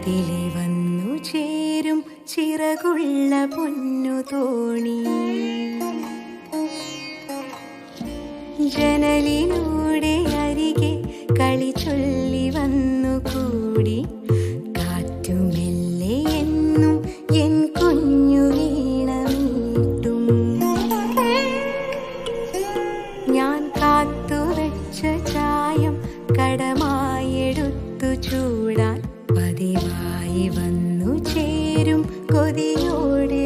അതിലെ വന്നു ചേരും ചിറകുള്ള പൊന്നു തോണി. ജനലിലൂടെ അരികെ കളി ചൊല്ലി വന്നു കൂടി. കാറ്റുമെല്ലെ എന്നും എൻ കുഞ്ഞു വീണമീട്ടും. ഞാൻ കാത്തുവെച്ച ചായം കടമായെടുത്തു ചൂടാൻ പതിവായി വന്നു ചേരും കൊതിയോടെ